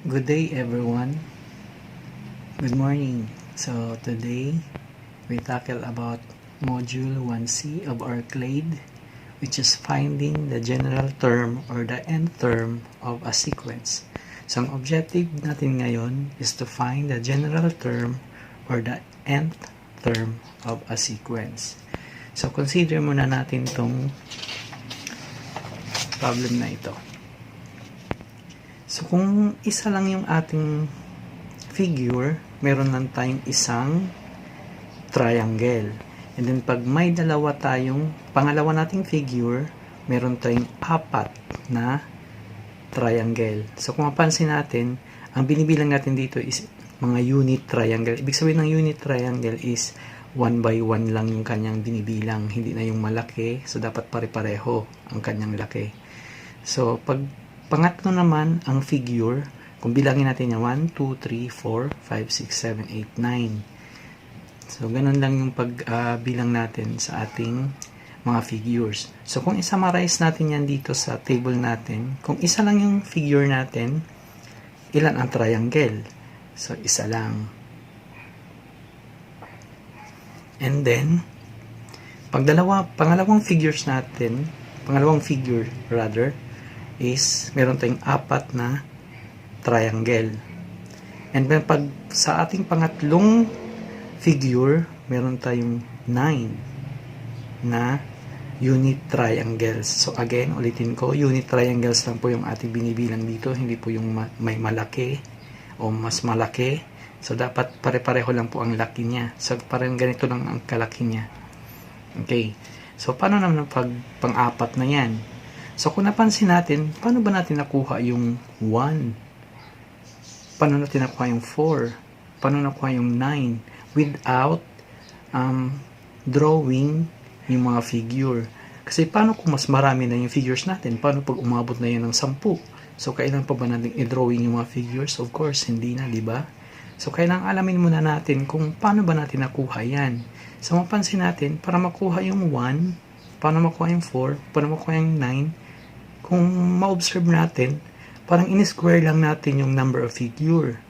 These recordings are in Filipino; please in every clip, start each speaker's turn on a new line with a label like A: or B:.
A: Good day everyone. Good morning. So today we tackle about module 1C of our CLADE, which is finding the general term or the nth term of a sequence. So ang objective natin ngayon is to find the general term or the nth term of a sequence. So consider muna natin tong problem na ito. So, kung isa lang yung ating figure, meron lang tayong isang triangle. And then, pag may dalawa tayong, pangalawa nating figure, meron tayong apat na triangle. So, kung mapansin natin, ang binibilang natin dito is mga unit triangle. Ibig sabihin ng unit triangle is 1 by 1 lang yung kanyang binibilang. Hindi na yung malaki. So, dapat pare-pareho ang kanyang laki. So, pag pangatlo naman ang figure, kung bilangin natin yan, 1, 2, 3, 4, 5, 6, 7, 8, 9. So, ganun lang yung pagbilang natin sa ating mga figures. So, kung i-summarize natin yan dito sa table natin, kung isa lang yung figure natin, ilan ang triangle? So, isa lang. And then, pangalawang figure is meron tayong apat na triangle. And then pag sa ating pangatlong figure, meron tayong 9 na unit triangles. So again, ulitin ko, unit triangles lang po yung ating binibilang dito, hindi po yung may malaki o mas malaki. So dapat pare-pareho lang po ang laki niya. So parang ganito lang ang kalaki niya. Okay. So paano naman pag pang-apat na yan? So, kung napansin natin, paano ba natin nakuha yung 1? Paano natin nakuha yung 4? Paano nakuha yung 9? Without drawing yung mga figure. Kasi paano kung mas marami na yung figures natin? Paano pag umabot na yan ng 10? So, kailangan pa ba natin i-drawing yung mga figures? Of course, hindi na, di ba? So, kailangan alamin muna natin kung paano ba natin nakuha yan. So, mapansin natin, para makuha yung 1, paano makuha yung 4, paano makuha yung 9, kung ma-observe natin, parang in-square lang natin yung number of figure.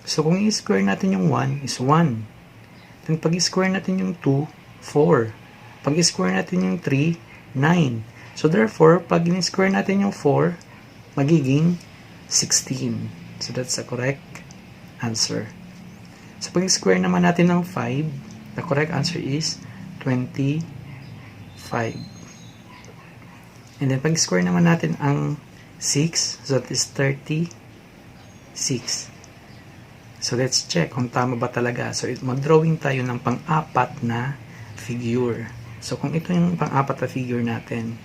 A: So, kung i-square natin yung 1 is 1. Then, pag i-square natin yung 2, 4. Pag i-square natin yung 3, 9. So, therefore, pag i-square natin yung 4, magiging 16. So, that's the correct answer. So, pag i-square naman natin ng 5, the correct answer is 25. And then, pag-square naman natin ang 6, so that is 36. So, let's check kung tama ba talaga. So, mag-drawing tayo ng pang-apat na figure. So, kung ito yung pang-apat na figure natin,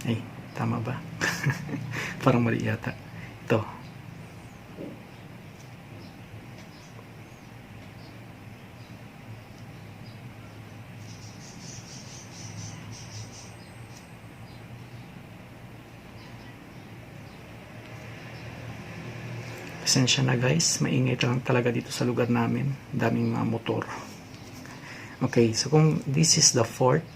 A: ay, tama ba? Parang mali yata. Ito. Pasensya na guys, maingay lang talaga dito sa lugar namin. Daming mga motor. Okay, so kung this is the fourth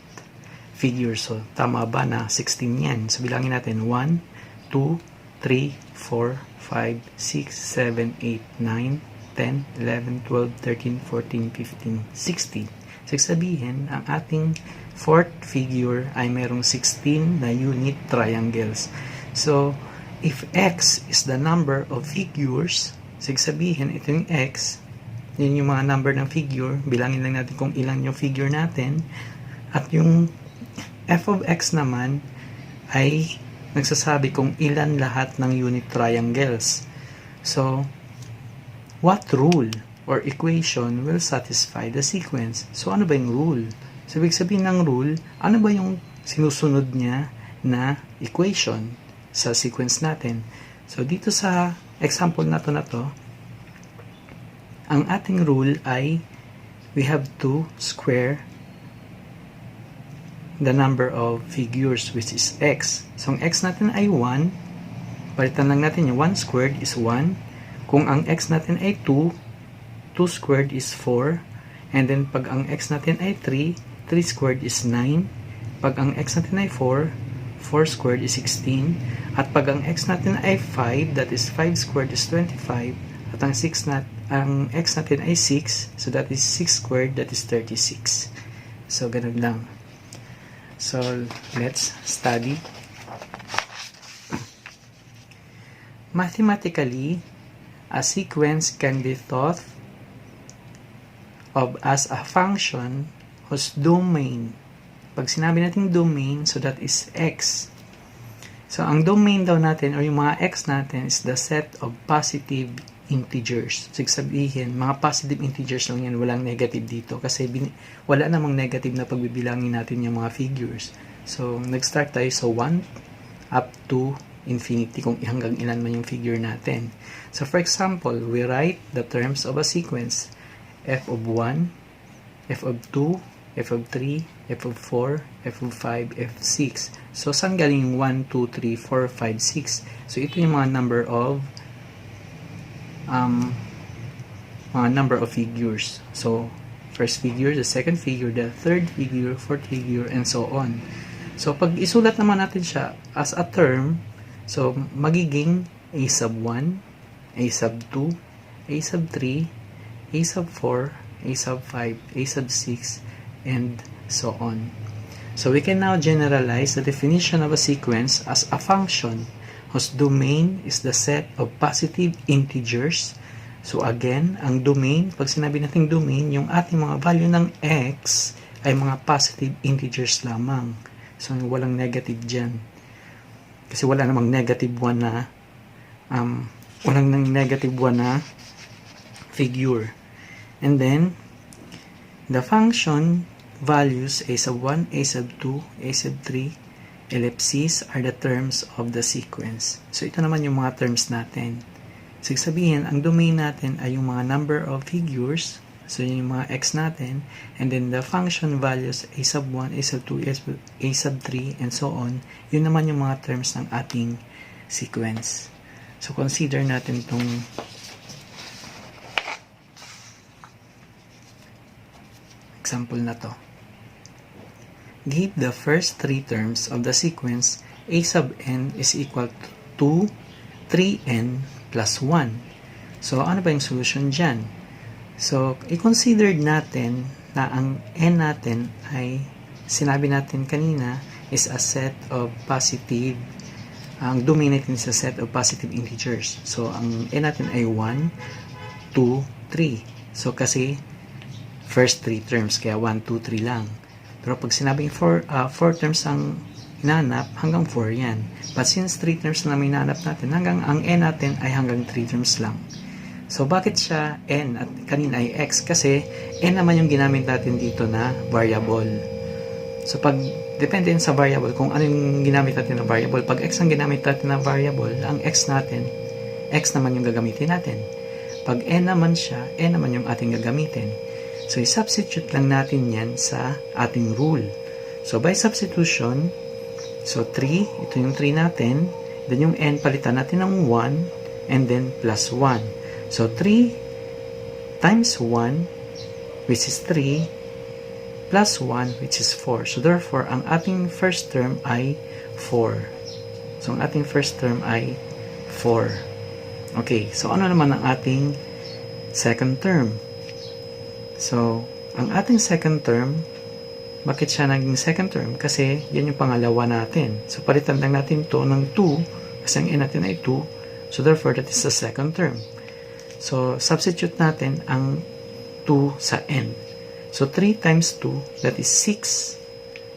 A: figure, so tama ba na 16 yan? So bilangin natin 1, 2, 3, 4, 5, 6, 7, 8, 9, 10, 11, 12, 13, 14, 15, 16. So sabihin, ang ating fourth figure ay merong 16 na unit triangles. So if x is the number of figures, so sabihin, ito yung x, yun yung mga number ng figure, bilangin lang natin kung ilan yung figure natin, at yung f of x naman ay nagsasabi kung ilan lahat ng unit triangles. So, what rule or equation will satisfy the sequence? So, ano ba yung rule? So, ibig sabihin ng rule, ano ba yung sinusunod niya na equation sa sequence natin? So, dito sa example na to, ang ating rule ay we have to square the number of figures, which is x. So, ang x natin ay 1. Palitan lang natin yung 1 squared is 1. Kung ang x natin ay 2, 2 squared is 4. And then, pag ang x natin ay 3, 3 squared is 9. Pag ang x natin ay 4, 4 squared is 16. At pag ang x natin ay 5, that is 5 squared is 25. At ang x natin ay 6, so that is 6 squared, that is 36. So, ganun lang. So, let's study. Mathematically, a sequence can be thought of as a function whose domain. Pag sinabi natin domain, so that is x. So, ang domain daw natin, or yung mga x natin, is the set of positive integers. So, sabihin, mga positive integers lang yan, walang negative dito. Kasi wala namang negative na pagbibilangin natin yung mga figures. So, nag-start tayo sa 1 up to infinity, kung hanggang ilan man yung figure natin. So, for example, we write the terms of a sequence. F of 1, F of 2, F of 3, F of 4, F of 5, F of 6. So, saan galing yung 1, 2, 3, 4, 5, 6? So, ito yung mga number of figures. So, first figure, the second figure, the third figure, fourth figure, and so on. So, pag isulat naman natin siya as a term, so, magiging a sub 1, a sub 2, a sub 3, a sub 4, a sub 5, a sub 6, and so on. So, we can now generalize the definition of a sequence as a function whose domain is the set of positive integers. So, again, ang domain, pag sinabi natin domain, yung ating mga value ng x ay mga positive integers lamang. So, walang negative dyan. Kasi wala namang negative 1 na figure. And then, the function values a sub 1, a sub 2, a sub 3, ellipses are the terms of the sequence. So, ito naman yung mga terms natin. So, sabihin, ang domain natin ay yung mga number of figures. So, yun yung mga x natin. And then, the function values a sub 1, a sub 2, a sub 3, and so on. Yun naman yung mga terms ng ating sequence. So, consider natin itong example na to. Give the first three terms of the sequence a sub n is equal to 3n plus 1. So, ano ba yung solution dyan? So, i-consider natin na ang n natin ay, sinabi natin kanina, is a set of positive, ang domain natin is a set of positive integers. So, ang n natin ay 1, 2, 3. So, kasi, first 3 terms, kaya 1, 2, 3 lang. Pero pag sinabing 4 terms ang hinanap, hanggang 4 yan. But since 3 terms na may hinanap natin, hanggang ang n natin ay hanggang 3 terms lang. So, bakit siya n at kanina ay x? Kasi n naman yung ginamit natin dito na variable. So, pag depende sa variable, kung ano yung ginamit natin na variable, pag x ang ginamit natin na variable, ang x natin, x naman yung gagamitin natin. Pag n naman siya, n naman yung ating gagamitin. So, i-substitute lang natin yan sa ating rule. So, by substitution, so 3, ito yung 3 natin, then yung n palitan natin ng 1, and then plus 1. So, 3 times 1, which is 3, plus 1, which is 4. So, therefore, ang ating first term ay 4. So, ang ating first term ay 4. Okay, so ano naman ang ating second term? So, ang ating second term, bakit siya naging second term? Kasi, yan yung pangalawa natin. So, palitan lang natin to ng 2, kasi ang n natin ay 2. So, therefore, that is the second term. So, substitute natin ang 2 sa n. So, 3 times 2, that is 6.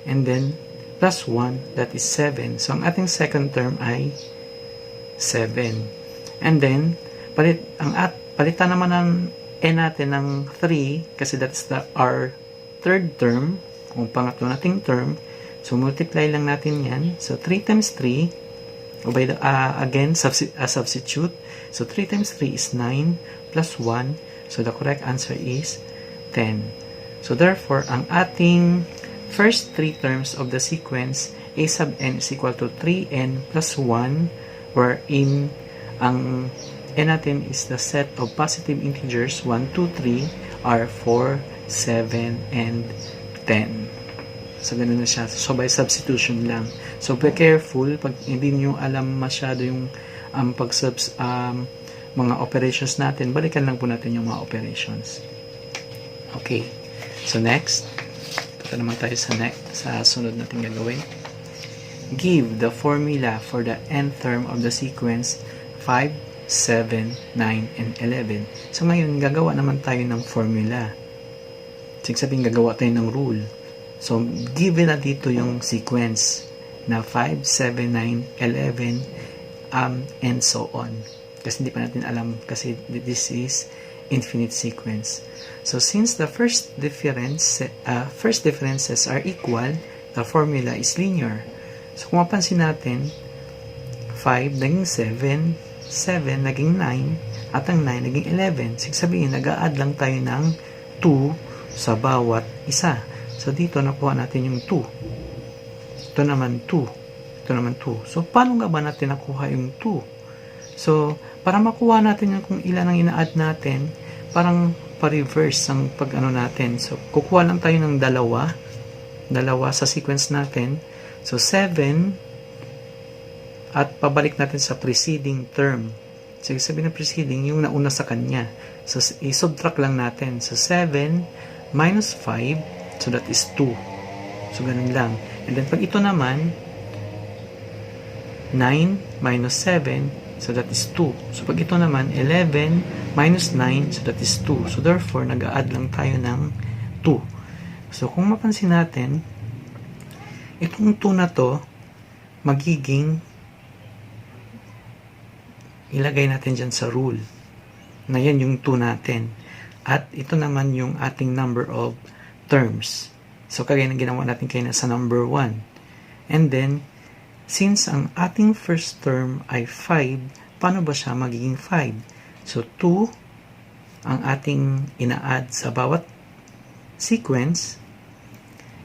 A: And then, plus 1, that is 7. So, ang ating second term ay 7. And then, palitan naman ng n natin ng 3, kasi that's our third term, kung pangatlo nating term. So, multiply lang natin yan. So, 3 times 3, again, substitute. So, 3 times 3 is 9, plus 1. So, the correct answer is 10. So, therefore, ang ating first three terms of the sequence a sub n is equal to 3n plus 1, wherein ang n natin is the set of positive integers 1, 2, 3 are 4, 7, and 10. So, ganun na siya. So, by substitution lang. So, be careful pag hindi niyo alam masyado yung mga operations natin. Balikan lang po natin yung mga operations. Okay. So, next. Punta naman tayo sa sunod natin gagawin. Give the formula for the nth term of the sequence 5, 7, 9, and 11. So, ngayon, gagawa naman tayo ng formula. Sabihin, gagawa tayo ng rule. So, given na dito yung sequence na 5, 7, 9, 11, and so on. Kasi hindi pa natin alam kasi this is infinite sequence. So, since the first differences are equal, the formula is linear. So, kung mapansin natin, 5 naging 7, 7 naging 9, at ang 9 naging 11. Sabihin, nag-a-add lang tayo ng 2 sa bawat isa. So, dito nakuha natin yung 2. Ito naman 2. Ito naman 2. So, paano nga ba natin nakuha yung 2? So, para makuha natin yung kung ilan ang ina-add natin, parang pa-reverse ang pag-ano natin. So, kukuha lang tayo ng dalawa sa sequence natin. So, 7 at pabalik natin sa preceding term. So, sabihin na preceding, yung nauna sa kanya. So, i-subtract lang natin. So, 7 minus 5, so that is 2. So, ganun lang. And then, pag ito naman, 9 minus 7, so that is 2. So, pag ito naman, 11 minus 9, so that is 2. So, therefore, nag-a-add lang tayo ng 2. So, kung mapansin natin, itong 2 na to, magiging ilagay natin dyan sa rule. Na yan yung 2 natin. At ito naman yung ating number of terms. So, kagaya ng ginawa natin kayo na sa number 1. And then, since ang ating first term ay 5, paano ba siya magiging 5? So, 2 ang ating ina-add sa bawat sequence.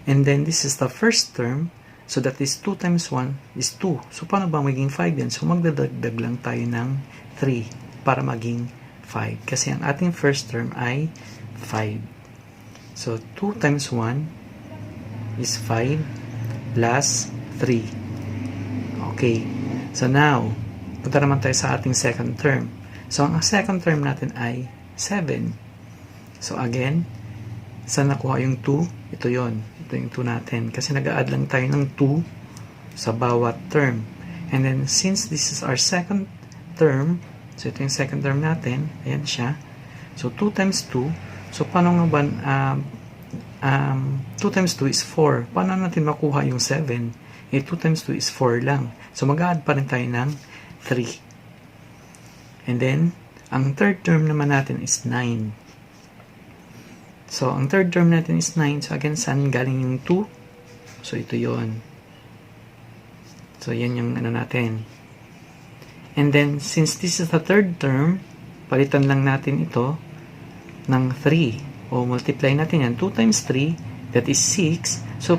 A: And then, this is the first term. So, that is 2 times 1 is 2. So, paano ba magiging 5 din? So, magdadagdag lang tayo ng 3 para maging 5. Kasi ang ating first term ay 5. So, 2 times 1 is 5 plus 3. Okay. So, now, punta naman tayo sa ating second term. So, ang second term natin ay 7. So, again, saan nakuha yung 2? Ito yon. Ito yung 2 natin. Kasi nag-a-add lang tayo ng 2 sa bawat term. And then, since this is our second term, so ito yung second term natin, ayan siya. So, 2 times 2, so, paano nga ba, 2 times 2 is 4. Paano natin makuha yung 7? 2 times 2 is 4 lang. So, mag-add pa rin tayo ng 3. And then, ang third term naman natin is 9. So, ang third term natin is 9. So, again, saan galing yung 2? So, ito yon. So, yan yung ano natin. And then, since this is the third term, palitan lang natin ito ng 3 o multiply natin yan 2 times 3, that is 6. So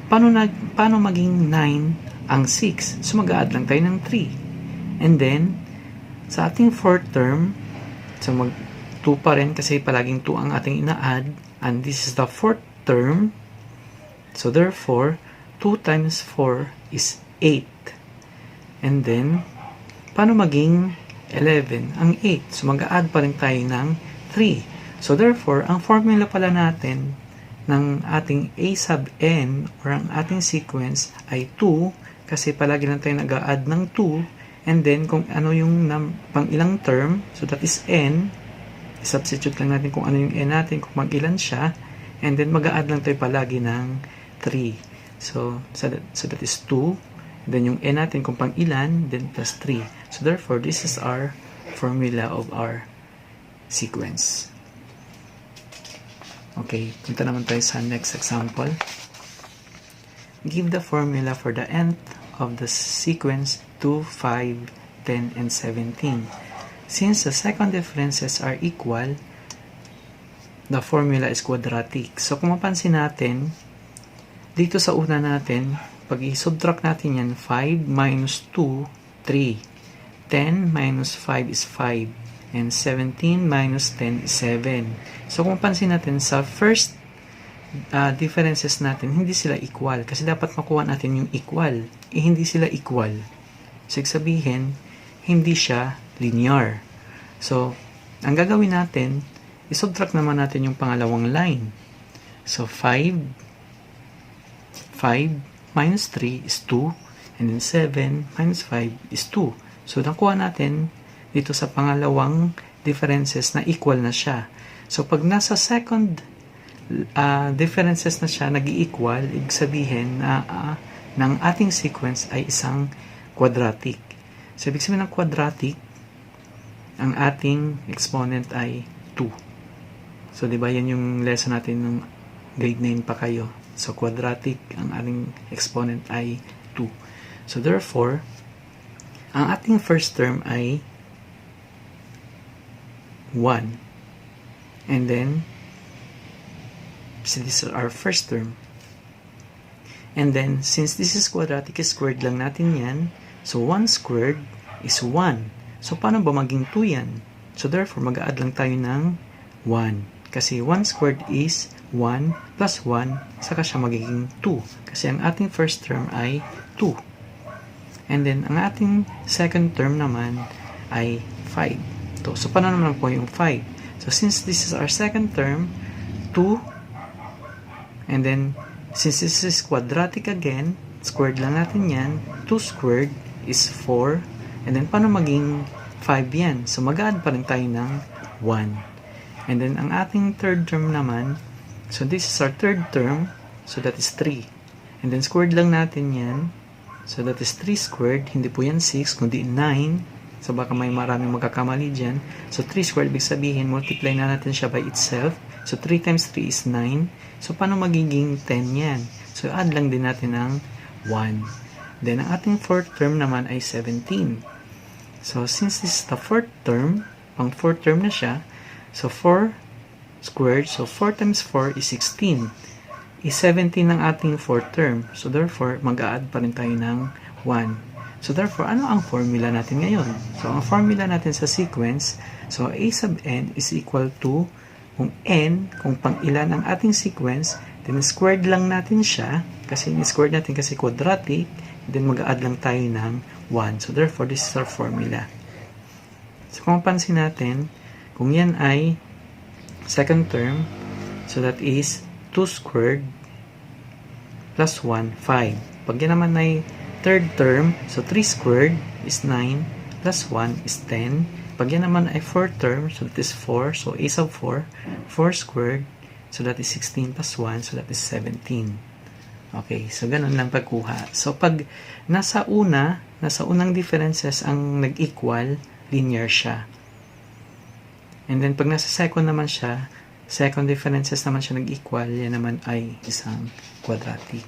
A: paano maging 9 ang 6? So mag-a-add lang tayo ng 3. And then sa ating fourth term, so mag 2 pa rin kasi palaging 2 ang ating ina-add, and this is the fourth term. So therefore 2 times 4 is 8. And then paano maging 11 ang 8? So mag-a-add pa rin tayo ng 3. So, therefore, ang formula pala natin ng ating A sub n or ang ating sequence ay 2 kasi palagi lang tayo nag-a-add ng 2 and then kung ano yung pang ilang term, so that is n, substitute lang natin kung ano yung n natin, kung mag-ilan siya, and then mag-a-add lang tayo palagi ng 3. So that is 2, then yung n natin kung pang ilan, then plus 3. So, therefore, this is our formula of our sequence. Okay, punta naman tayo sa next example. Give the formula for the nth of the sequence 2, 5, 10, and 17. Since the second differences are equal, the formula is quadratic. So, kung mapansin natin, dito sa una natin, pag i-subtract natin yan, 5 minus 2, 3. 10 minus 5 is 5. And 17 minus 10 is 7. So kung pansin natin, sa first differences natin, hindi sila equal. Kasi dapat makuha natin yung equal. Hindi sila equal. So sabihin, hindi siya linear. So, ang gagawin natin, i-subtract naman natin yung pangalawang line. So, 5 minus 3 is 2. And then 7 minus 5 is 2. So, nakuha natin dito sa pangalawang differences na equal na siya. So, pag nasa second differences na siya, nag-equal, ibig sabihin na ng ating sequence ay isang quadratic. So, ibig sabihin ng quadratic, ang ating exponent ay 2. So, di ba yan yung lesson natin nung grade 9 pa kayo. So, quadratic, ang ating exponent ay 2. So, therefore, ang ating first term ay 1. And then, so this is our first term. And then, since this is quadratic, squared lang natin yan. So, 1 squared is 1. So, paano ba maging 2 yan? So, therefore, mag-a-add lang tayo ng 1. Kasi 1 squared is 1 plus 1, saka siya magiging 2. Kasi ang ating first term ay 2. And then, ang ating second term naman ay 5. So, paano naman po yung 5? So, since this is our second term, 2, and then, since this is quadratic again, squared lang natin yan, 2 squared is 4, and then, paano maging 5 yan? So, mag-add pa rin tayo ng 1. And then, ang ating third term naman, so, this is our third term, so that is 3. And then, squared lang natin yan, so that is 3 squared, hindi po yan 6, kundi 9. So, baka may maraming magkakamali dyan. So, 3 squared, ibig sabihin, multiply na natin siya by itself. So, 3 times 3 is 9. So, paano magiging 10 yan? So, add lang din natin ng 1. Then, ang ating fourth term naman ay 17. So, since this is the fourth term, pang fourth term na siya, so, 4 squared, so 4 times 4 is 16. Is 17 ang ating fourth term. So, therefore, mag-a-add pa rin tayo ng 1. So, therefore, ano ang formula natin ngayon? So, ang formula natin sa sequence, so, a sub n is equal to, kung n, kung pang ilan ang ating sequence, then squared lang natin siya, kasi squared natin kasi quadratic, then mag-add lang tayo ng 1. So, therefore, this is our formula. So, kung pansin natin, kung yan ay second term, so that is 2 squared plus 1, 5. Pag yan naman ay third term, so 3 squared is 9 plus 1 is 10. Pag yan naman ay fourth term, so that is 4. So, a sub 4, 4 squared, so that is 16 plus 1, so that is 17. Okay, so ganun lang pagkuha. So, pag nasa unang differences ang nag-equal, linear siya. And then, pag nasa second naman siya, second differences naman siya nag-equal, yan naman ay isang quadratic.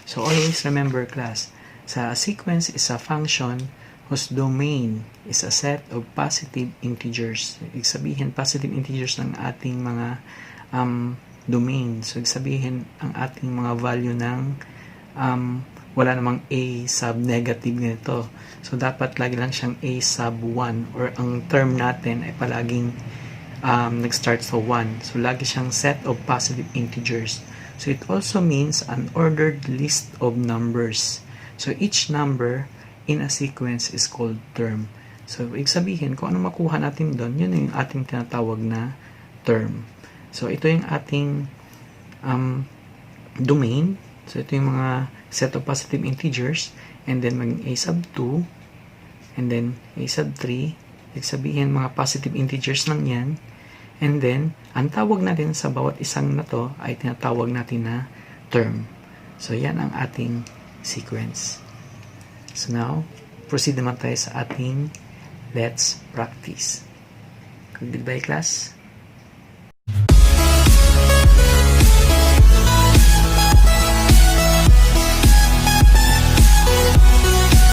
A: So, always remember, class, sa sequence is a function whose domain is a set of positive integers. Ibig sabihin, positive integers ng ating mga domain. So, ibig sabihin, ang ating mga value ng wala namang a sub negative nito. So, dapat lagi lang siyang a sub 1 or ang term natin ay palaging nag-start sa 1. So, lagi siyang set of positive integers. So, it also means an ordered list of numbers. So, each number in a sequence is called term. So, ibig sabihin, kung ano makuha natin doon, yun yung ating tinatawag na term. So, ito yung ating domain. So, ito yung mga set of positive integers. And then, maging a sub 2. And then, a sub 3. Ibig sabihin, mga positive integers lang yan. And then, ang tawag natin sa bawat isang na to ay tinatawag natin na term. So, yan ang ating sequence. So now, proceed naman tayo sa ating let's practice. Goodbye, class.